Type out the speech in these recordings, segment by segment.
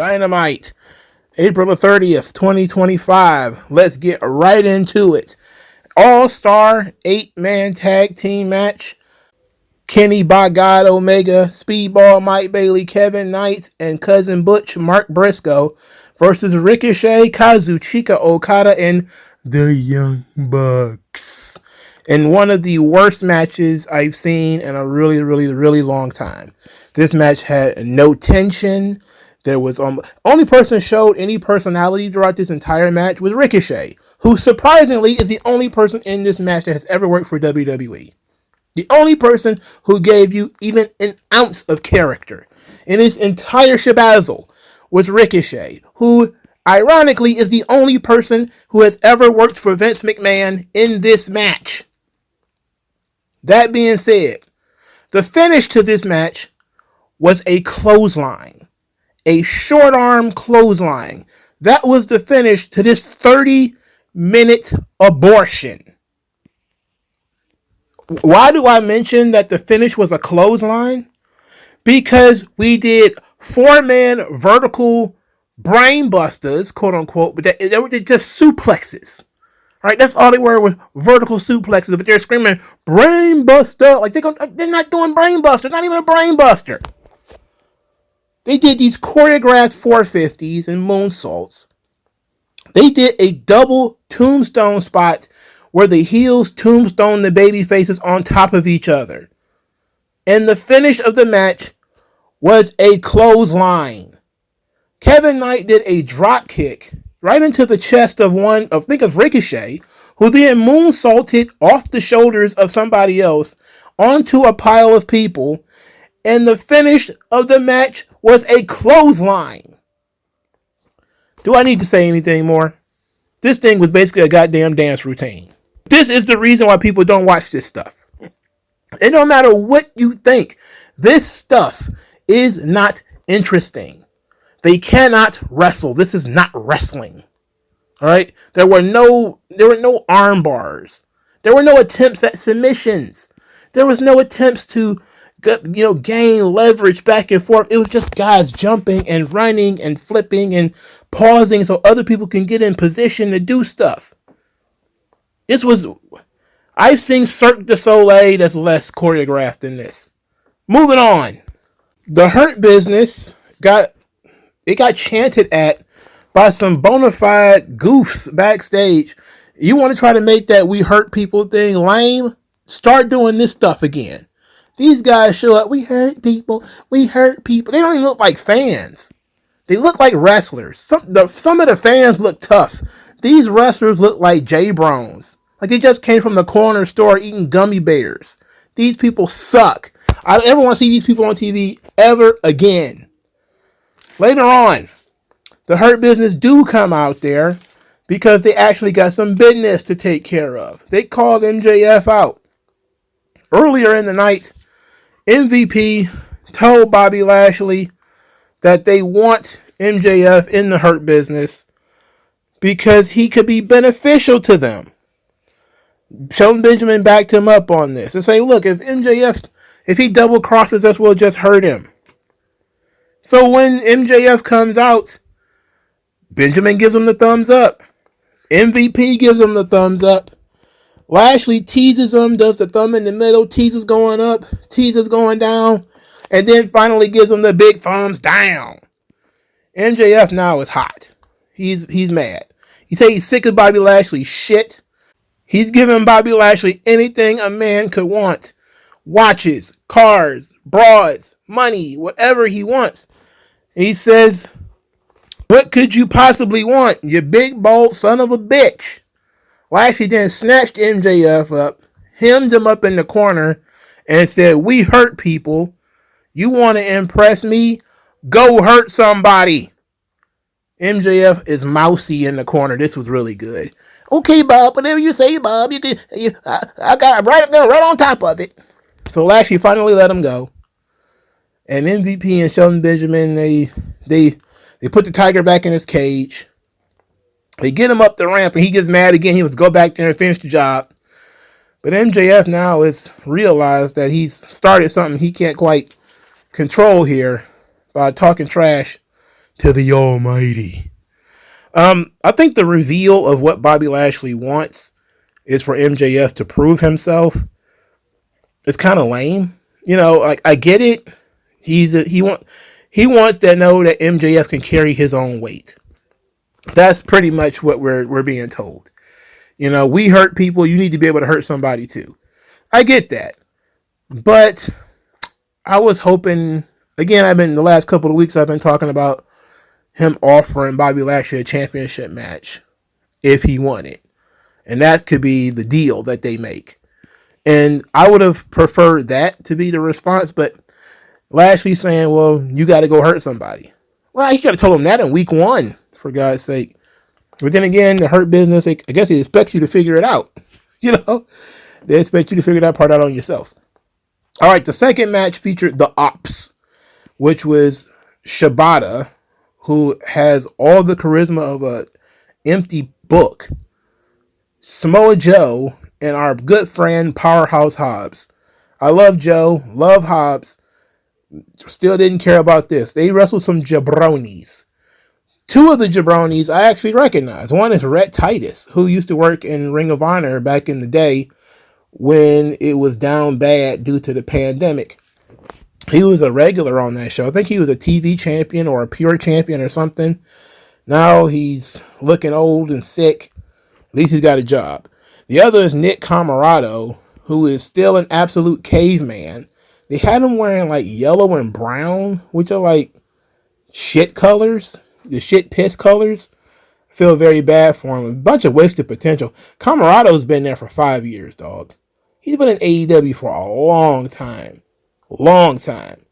Dynamite, April the 30th, 2025. Let's get right into it. All-Star 8-man tag team match. Kenny by God Omega, Speedball Mike Bailey, Kevin Knight, and Cousin Butch Mark Briscoe versus Ricochet, Kazuchika Okada, and the Young Bucks. In one of the worst matches I've seen in a really long time. This match had no tension. There was only person showed any personality throughout this entire match was Ricochet, who surprisingly is the only person in this match that has ever worked for WWE. The only person who gave you even an ounce of character in this entire shabazzle was Ricochet, who ironically is the only person who has ever worked for Vince McMahon in this match. That being said, the finish to this match was a clothesline. A short arm clothesline. That was the finish to this 30-minute abortion. Why do I mention that the finish was a clothesline? Because we did 4-man vertical brain busters, quote unquote, but they were just suplexes. Right? That's all they were with vertical suplexes, but they're screaming brain buster. Like they're not doing brain buster, not even a brain buster. They did these choreographed 450s and moonsaults. They did a double tombstone spot where the heels tombstone the baby faces on top of each other. And the finish of the match was a clothesline. Kevin Knight did a drop kick right into the chest of Ricochet, who then moonsaulted off the shoulders of somebody else onto a pile of people. And the finish of the match was a clothesline. Do I need to say anything more? This thing was basically a goddamn dance routine. This is the reason why people don't watch this stuff. It don't matter what you think. This stuff is not interesting. They cannot wrestle. This is not wrestling. All right? There were no arm bars. There were no attempts at submissions. There was no attempts to gain leverage back and forth. It was just guys jumping and running and flipping and pausing so other people can get in position to do stuff. I've seen Cirque du Soleil that's less choreographed than this. Moving on. The Hurt Business got chanted at by some bona fide goofs backstage. You want to try to make that we hurt people thing lame? Start doing this stuff again. These guys show up, we hurt people. They don't even look like fans. They look like wrestlers. Some of the fans look tough. These wrestlers look like J-Brones. Like they just came from the corner store eating gummy bears. These people suck. I don't ever want to see these people on TV ever again. Later on, the Hurt Business do come out there because they actually got some business to take care of. They called MJF out. Earlier in the night, MVP told Bobby Lashley that they want MJF in the Hurt Business because he could be beneficial to them. Shelton Benjamin backed him up on this and say, look, if he double crosses us, we'll just hurt him. So when MJF comes out, Benjamin gives him the thumbs up. MVP gives him the thumbs up. Lashley teases him, does the thumb in the middle, teases going up, teases going down, and then finally gives him the big thumbs down. MJF now is hot. He's mad. He says he's sick of Bobby Lashley's shit. He's giving Bobby Lashley anything a man could want. Watches, cars, bras, money, whatever he wants. And he says, what could you possibly want, you big, bold son of a bitch? Lashley then snatched MJF up, hemmed him up in the corner, and said, we hurt people. You want to impress me? Go hurt somebody. MJF is mousy in the corner. This was really good. Okay, Bob, whatever you say, Bob. I got right on top of it. So Lashley finally let him go. And MVP and Shelton Benjamin, they put the tiger back in his cage. They get him up the ramp, and he gets mad again. He was go back there and finish the job. But MJF now has realized that he's started something he can't quite control here by talking trash to the Almighty. I think the reveal of what Bobby Lashley wants is for MJF to prove himself. It's kind of lame. Like, I get it. He wants to know that MJF can carry his own weight. That's pretty much what we're being told. We hurt people. You need to be able to hurt somebody too. I get that. But I was hoping, again, the last couple of weeks I've been talking about him offering Bobby Lashley a championship match if he won it. And that could be the deal that they make. And I would have preferred that to be the response, but Lashley saying, well, you got to go hurt somebody. Well, he could have told him that in week 1, for God's sake. But then again, the Hurt Business, I guess he expects you to figure it out. They expect you to figure that part out on yourself. All right, the second match featured the Ops, which was Shibata, who has all the charisma of an empty book, Samoa Joe, and our good friend Powerhouse Hobbs. I love Joe, love Hobbs. Still didn't care about this. They wrestled some jabronis. 2 of the jabronis I actually recognize. One is Rhett Titus, who used to work in Ring of Honor back in the day when it was down bad due to the pandemic. He was a regular on that show. I think he was a TV champion or a pure champion or something. Now he's looking old and sick. At least he's got a job. The other is Nick Camarado, who is still an absolute caveman. They had him wearing like yellow and brown, which are like shit colors. The shit piss colors. I feel very bad for him. A bunch of wasted potential. Camarado's been there for 5 years, dog. He's been in AEW for a long time. Long time.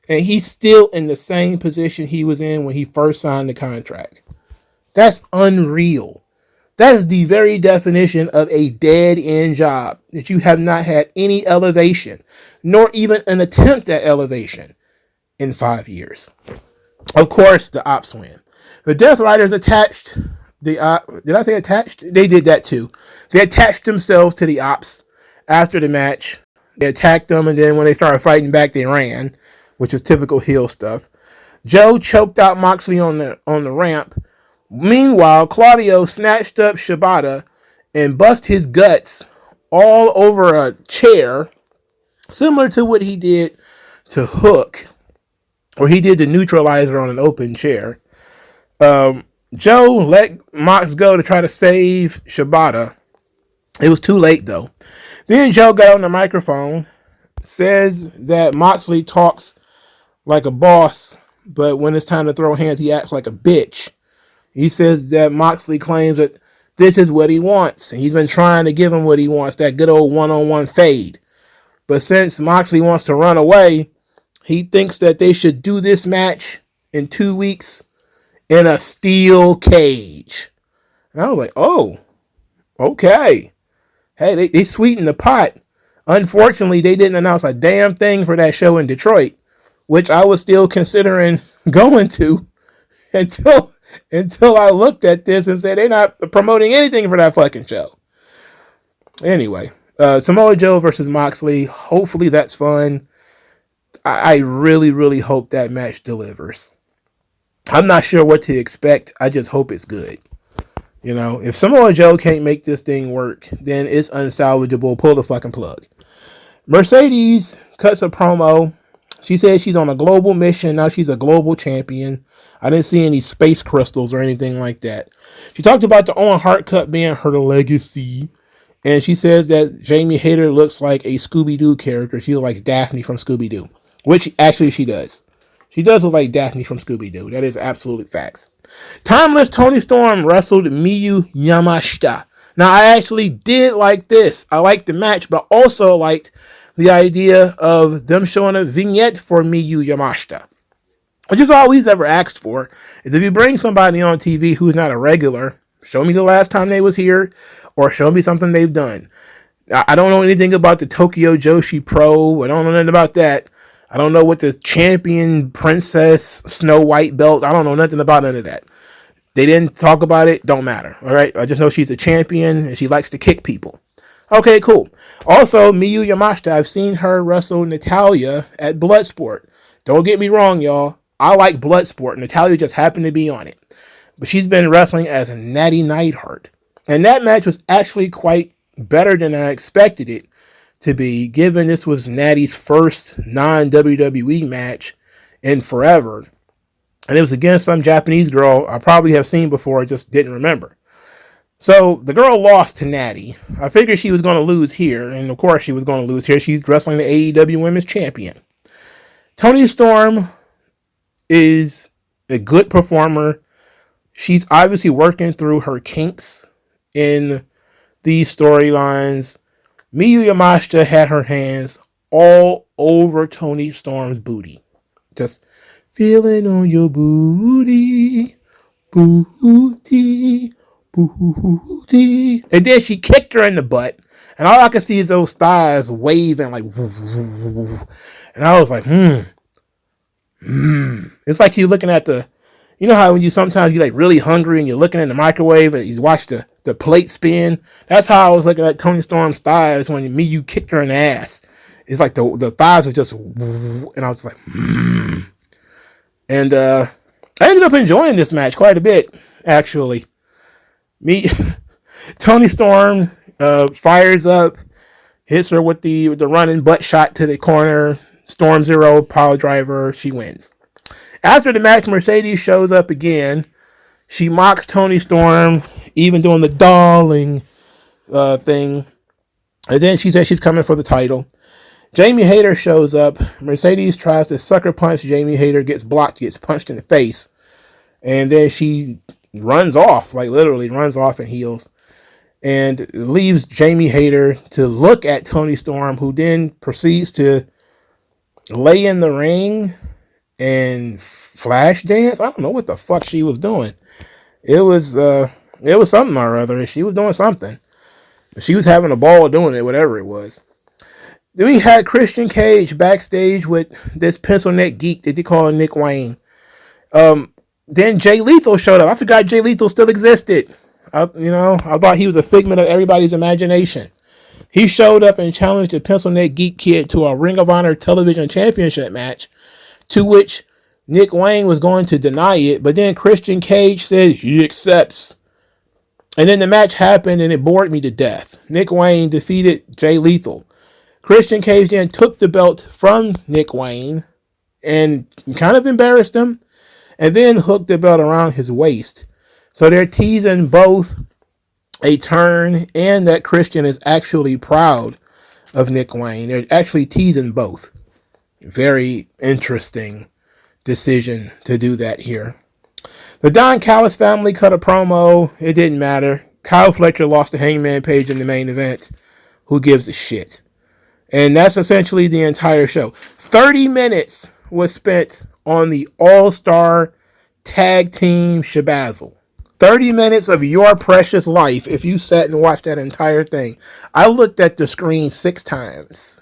And he's still in the same position he was in when he first signed the contract. That's unreal. That is the very definition of a dead-end job, that you have not had any elevation, nor even an attempt at elevation in 5 years. Of course, the Ops win. The Death Riders attached did I say attached? They did that too. They attached themselves to the Ops after the match. They attacked them, and then when they started fighting back, they ran, which was typical heel stuff. Joe choked out Moxley on the ramp. Meanwhile, Claudio snatched up Shibata and bust his guts all over a chair, similar to what he did to Hook, or he did the neutralizer on an open chair. Joe let Mox go to try to save Shibata. It was too late, though. Then Joe got on the microphone, says that Moxley talks like a boss, but when it's time to throw hands, he acts like a bitch. He says that Moxley claims that this is what he wants, and he's been trying to give him what he wants, that good old one-on-one fade. But since Moxley wants to run away, he thinks that they should do this match in 2 weeks in a steel cage. And I was like, oh, okay. Hey, they sweetened the pot. Unfortunately, they didn't announce a damn thing for that show in Detroit, which I was still considering going to until I looked at this and said they're not promoting anything for that fucking show. Anyway, Samoa Joe versus Moxley. Hopefully that's fun. I really, really hope that match delivers. I'm not sure what to expect. I just hope it's good. If Samoa Joe can't make this thing work, then it's unsalvageable. Pull the fucking plug. Mercedes cuts a promo. She says she's on a global mission. Now she's a global champion. I didn't see any space crystals or anything like that. She talked about the Owen Hart cut being her legacy. And she says that Jamie Hayter looks like a Scooby-Doo character. She looks like Daphne from Scooby-Doo. Which actually she does. She does look like Daphne from Scooby-Doo. That is absolute facts. Timeless Tony Storm wrestled Miyu Yamashita. Now, I actually did like this. I liked the match, but also liked the idea of them showing a vignette for Miyu Yamashita. Which is all we've ever asked for. Is if you bring somebody on TV who's not a regular, show me the last time they was here, or show me something they've done. I don't know anything about the Tokyo Joshi Pro. I don't know nothing about that. I don't know what the champion princess Snow White belt. I don't know nothing about none of that. They didn't talk about it. Don't matter. All right. I just know she's a champion and she likes to kick people. Okay, cool. Also, Miyu Yamashita. I've seen her wrestle Natalia at Bloodsport. Don't get me wrong, y'all. I like Bloodsport. Natalya just happened to be on it. But she's been wrestling as a Natty Neidhart. And that match was actually quite better than I expected it to be, given this was Natty's first non-WWE match in forever. And it was against some Japanese girl I probably have seen before, just didn't remember. So the girl lost to Natty. I figured she was going to lose here, and of course she was going to lose here. She's wrestling the AEW Women's Champion. Toni Storm is a good performer. She's obviously working through her kinks in these storylines. Miyu Yamashita had her hands all over Toni Storm's booty. Just feeling on your booty, booty, booty. And then she kicked her in the butt. And all I could see is those thighs waving like, and I was like, It's like you're looking at you know how when you sometimes you're like really hungry and you're looking in the microwave and you watch the plate spin? That's how I was looking at Toni Storm's thighs when you kicked her in the ass. It's like the thighs are just, and I was like, And I ended up enjoying this match quite a bit, actually. Toni Storm fires up, hits her with the running butt shot to the corner. Storm Zero, power driver, she wins. After the match, Mercedes shows up again. She mocks Toni Storm, even doing the darling thing. And then she says she's coming for the title. Jamie Hayter shows up. Mercedes tries to sucker punch Jamie Hayter, gets blocked, gets punched in the face. And then she runs off, like literally runs off and heals. And leaves Jamie Hayter to look at Toni Storm, who then proceeds to lay in the ring and flash dance. I don't know what the fuck she was doing. It was something or other. She was doing something. She was having a ball doing it, whatever it was. Then we had Christian Cage backstage with this pencil neck geek that they call Nick Wayne. Then Jay Lethal showed up. I forgot Jay Lethal still existed. I thought he was a figment of everybody's imagination. He showed up and challenged the pencil neck geek kid to a Ring of Honor television championship match, to which Nick Wayne was going to deny it, but then Christian Cage said he accepts. And then the match happened and it bored me to death. Nick Wayne defeated Jay Lethal. Christian Cage then took the belt from Nick Wayne and kind of embarrassed him, and then hooked the belt around his waist. So they're teasing both a turn and that Christian is actually proud of Nick Wayne. They're actually teasing both. Very interesting decision to do that here. The Don Callis family cut a promo. It didn't matter. Kyle Fletcher lost to Hangman Page in the main event. Who gives a shit? And that's essentially the entire show. 30 minutes was spent on the All-Star Tag Team Shabazzle. 30 minutes of your precious life if you sat and watched that entire thing. I looked at the screen 6 times.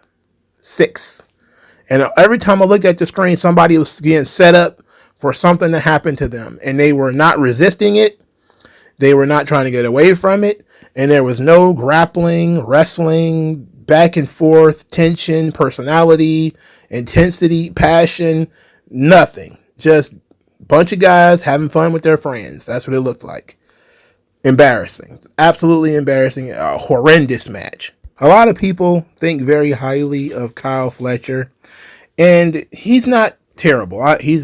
6. And every time I looked at the screen, somebody was getting set up for something to happen to them. And they were not resisting it. They were not trying to get away from it. And there was no grappling, wrestling, back and forth, tension, personality, intensity, passion, nothing. Just a bunch of guys having fun with their friends. That's what it looked like. Embarrassing. Absolutely embarrassing. A horrendous match. A lot of people think very highly of Kyle Fletcher, and he's not terrible. He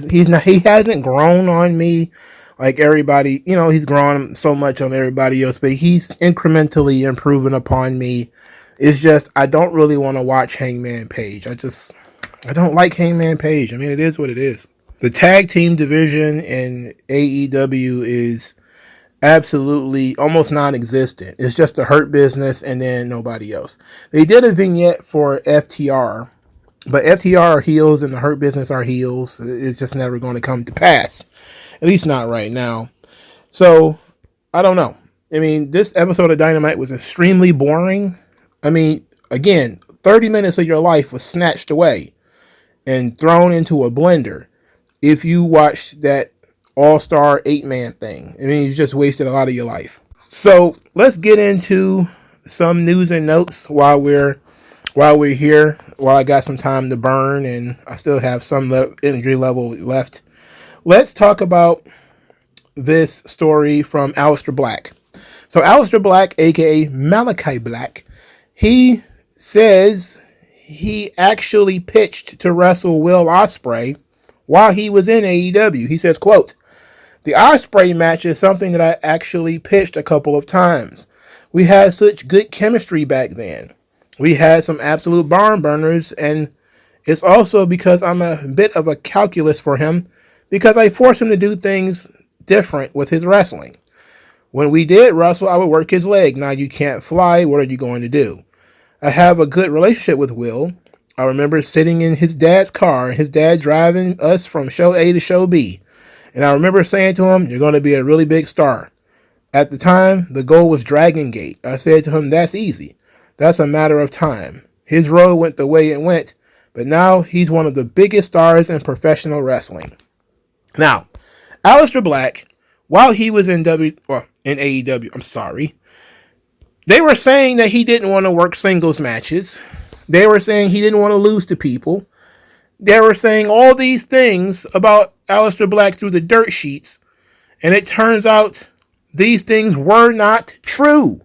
hasn't grown on me like everybody. He's grown so much on everybody else, but he's incrementally improving upon me. It's just I don't really want to watch Hangman Page. I don't like Hangman Page. I mean, it is what it is. The tag team division in AEW is absolutely almost non-existent. It's just a Hurt Business and then nobody else. They did a vignette for FTR, but FTR are heels and the Hurt Business are heels. It's just never going to come to pass. At least not right now. So, I don't know. I mean, this episode of Dynamite was extremely boring. I mean, again, 30 minutes of your life was snatched away and thrown into a blender if you watched that All-Star 8-man thing. I mean, you just wasted a lot of your life. So let's get into some news and notes while we're here, while I got some time to burn and I still have some energy level left. let's talk about this story from Aleister Black. So Aleister Black, aka Malachi Black, he says he actually pitched to wrestle Will Ospreay while he was in AEW. He says, quote, "The Ospreay match is something that I actually pitched a couple of times. We had such good chemistry back then. We had some absolute barn burners, and it's also because I'm a bit of a calculus for him because I force him to do things different with his wrestling. When we did wrestle, I would work his leg. Now you can't fly. What are you going to do? I have a good relationship with Will. I remember sitting in his dad's car, his dad driving us from show A to show B. And I remember saying to him, you're going to be a really big star. At the time, the goal was Dragon Gate. I said to him, that's easy. That's a matter of time. His road went the way it went, but now he's one of the biggest stars in professional wrestling." Now, Aleister Black, while he was in AEW, they were saying that he didn't want to work singles matches. They were saying he didn't want to lose to people. They were saying all these things about Aleister Black through the dirt sheets, and it turns out these things were not true.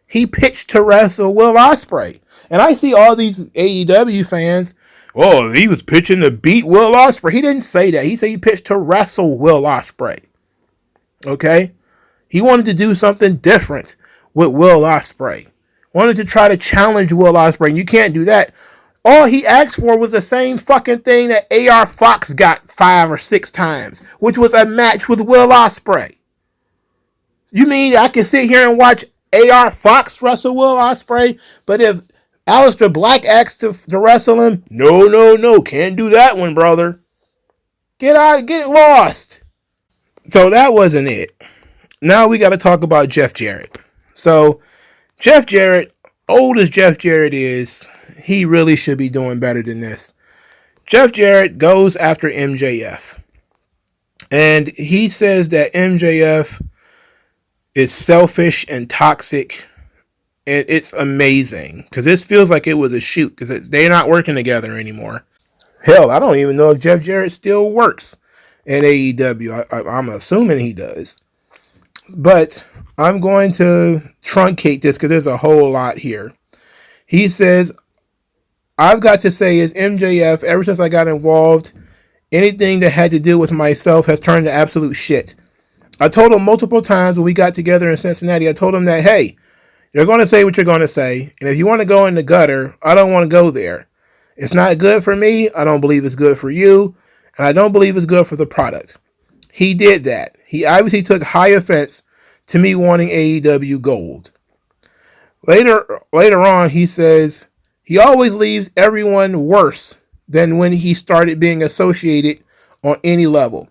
He pitched to wrestle Will Ospreay. And I see all these AEW fans, oh, he was pitching to beat Will Ospreay. He didn't say that. He said he pitched to wrestle Will Ospreay. Okay? He wanted to do something different with Will Ospreay. Wanted to try to challenge Will Ospreay. And you can't do that. All he asked for was the same fucking thing that AR Fox got 5 or 6 times, which was a match with Will Ospreay. You mean I can sit here and watch AR Fox wrestle Will Ospreay, but if Aleister Black asks to wrestle him, no, can't do that one, brother. Get lost. So that wasn't it. Now we got to talk about Jeff Jarrett. So Jeff Jarrett, old as Jeff Jarrett is, he really should be doing better than this. Jeff Jarrett goes after MJF. And he says that MJF is selfish and toxic. And it's amazing. Because this feels like it was a shoot. Because they're not working together anymore. Hell, I don't even know if Jeff Jarrett still works at AEW. I'm assuming he does. But I'm going to truncate this because there's a whole lot here. He says, I've got to say is MJF, ever since I got involved, anything that had to do with myself has turned to absolute shit. I told him multiple times when we got together in Cincinnati, I told him that, hey, you're going to say what you're going to say. And if you want to go in the gutter, I don't want to go there. It's not good for me. I don't believe it's good for you. And I don't believe it's good for the product. He did that. He obviously took high offense to me wanting AEW gold. Later on, he says, he always leaves everyone worse than when he started being associated on any level.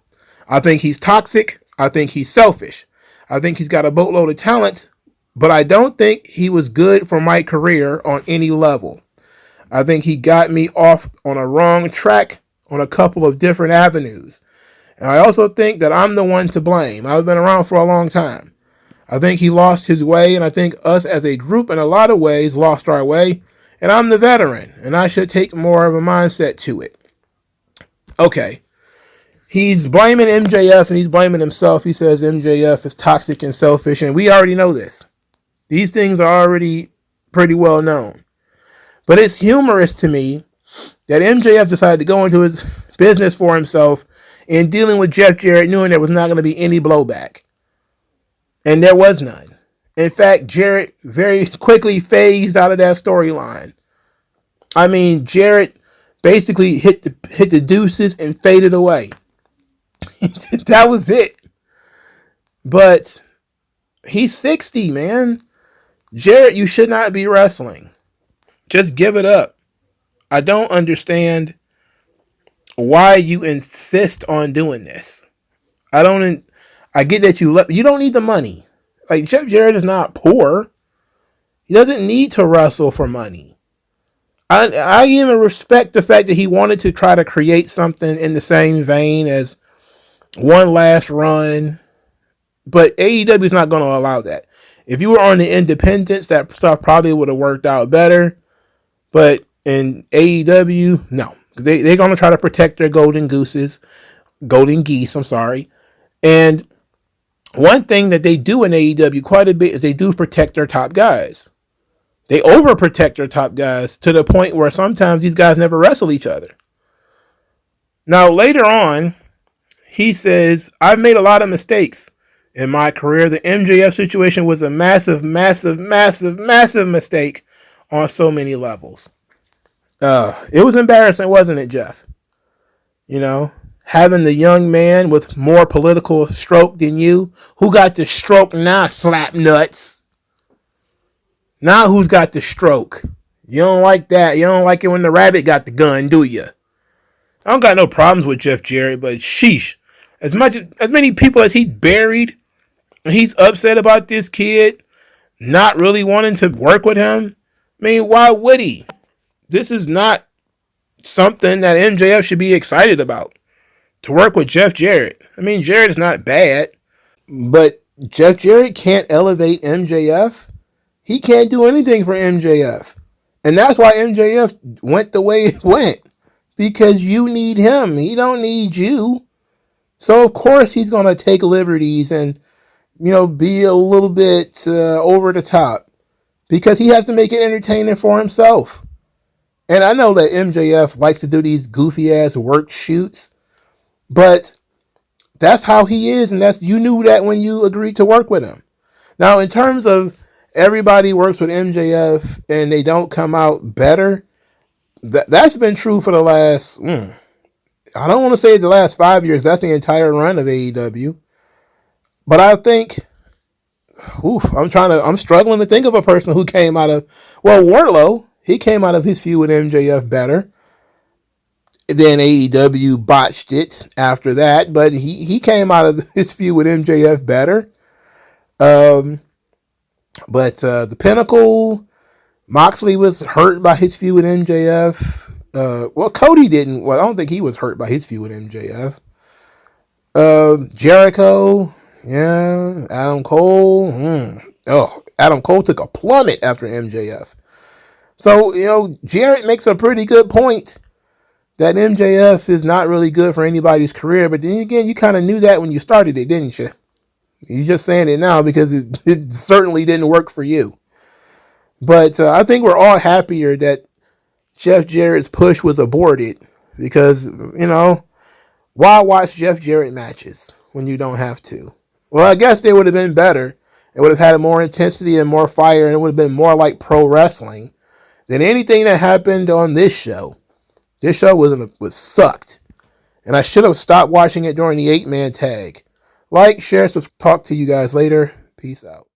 I think he's toxic. I think he's selfish. I think he's got a boatload of talent, but I don't think he was good for my career on any level. I think he got me off on a wrong track on a couple of different avenues. And I also think that I'm the one to blame. I've been around for a long time. I think he lost his way, and I think us as a group in a lot of ways lost our way. And I'm the veteran, and I should take more of a mindset to it. Okay. He's blaming MJF, and he's blaming himself. He says MJF is toxic and selfish, and we already know this. These things are already pretty well known. But it's humorous to me that MJF decided to go into his business for himself and dealing with Jeff Jarrett, knowing there was not going to be any blowback. And there was none. In fact, Jarrett very quickly phased out of that storyline. I mean, Jarrett basically hit the deuces and faded away. That was it. But he's 60, man. Jarrett, you should not be wrestling. Just give it up. I don't understand why you insist on doing this. I get that you don't need the money. Like, Jeff Jarrett is not poor. He doesn't need to wrestle for money. I even respect the fact that he wanted to try to create something in the same vein as One Last Run. But AEW is not going to allow that. If you were on the independents, that stuff probably would have worked out better. But in AEW, no. They're going to try to protect their golden gooses. Golden Geese, I'm sorry. And one thing that they do in AEW quite a bit is they do protect their top guys. They overprotect their top guys to the point where sometimes these guys never wrestle each other. Now, later on, he says, I've made a lot of mistakes in my career. The MJF situation was a massive, massive, massive, massive mistake on so many levels. It was embarrassing, wasn't it, Jeff? You know, having the young man with more political stroke than you, who got the stroke now, slap nuts. Now who's got the stroke? You don't like that. You don't like it when the rabbit got the gun, do you? I don't got no problems with Jeff Jarrett, but sheesh. As many people as he's buried, and he's upset about this kid not really wanting to work with him. I mean, why would he? This is not something that MJF should be excited about. To work with Jeff Jarrett. I mean, Jarrett is not bad, but Jeff Jarrett can't elevate MJF. He can't do anything for MJF. And that's why MJF went the way it went. Because you need him. He don't need you. So, of course, he's going to take liberties and, be a little bit over the top. Because he has to make it entertaining for himself. And I know that MJF likes to do these goofy-ass work shoots. But that's how he is, and you knew that when you agreed to work with him. Now, in terms of everybody works with MJF and they don't come out better, that's been true for the last, I don't want to say the last 5 years. That's the entire run of AEW. But I think, I'm struggling to think of a person who came out of, Wardlow, he came out of his feud with MJF better. Then AEW botched it after that, but he came out of his feud with MJF better. But the Pinnacle, Moxley was hurt by his feud with MJF. Cody didn't. I don't think he was hurt by his feud with MJF. Jericho, yeah. Adam Cole, Adam Cole took a plummet after MJF. So, Jarrett makes a pretty good point. That MJF is not really good for anybody's career, but then again, you kind of knew that when you started it, didn't you? You're just saying it now because it certainly didn't work for you. But I think we're all happier that Jeff Jarrett's push was aborted because, why watch Jeff Jarrett matches when you don't have to? Well, I guess they would have been better. It would have had more intensity and more fire, and it would have been more like pro wrestling than anything that happened on this show. This show was sucked. And I should have stopped watching it during the 8-man tag. Like, share, talk to you guys later. Peace out.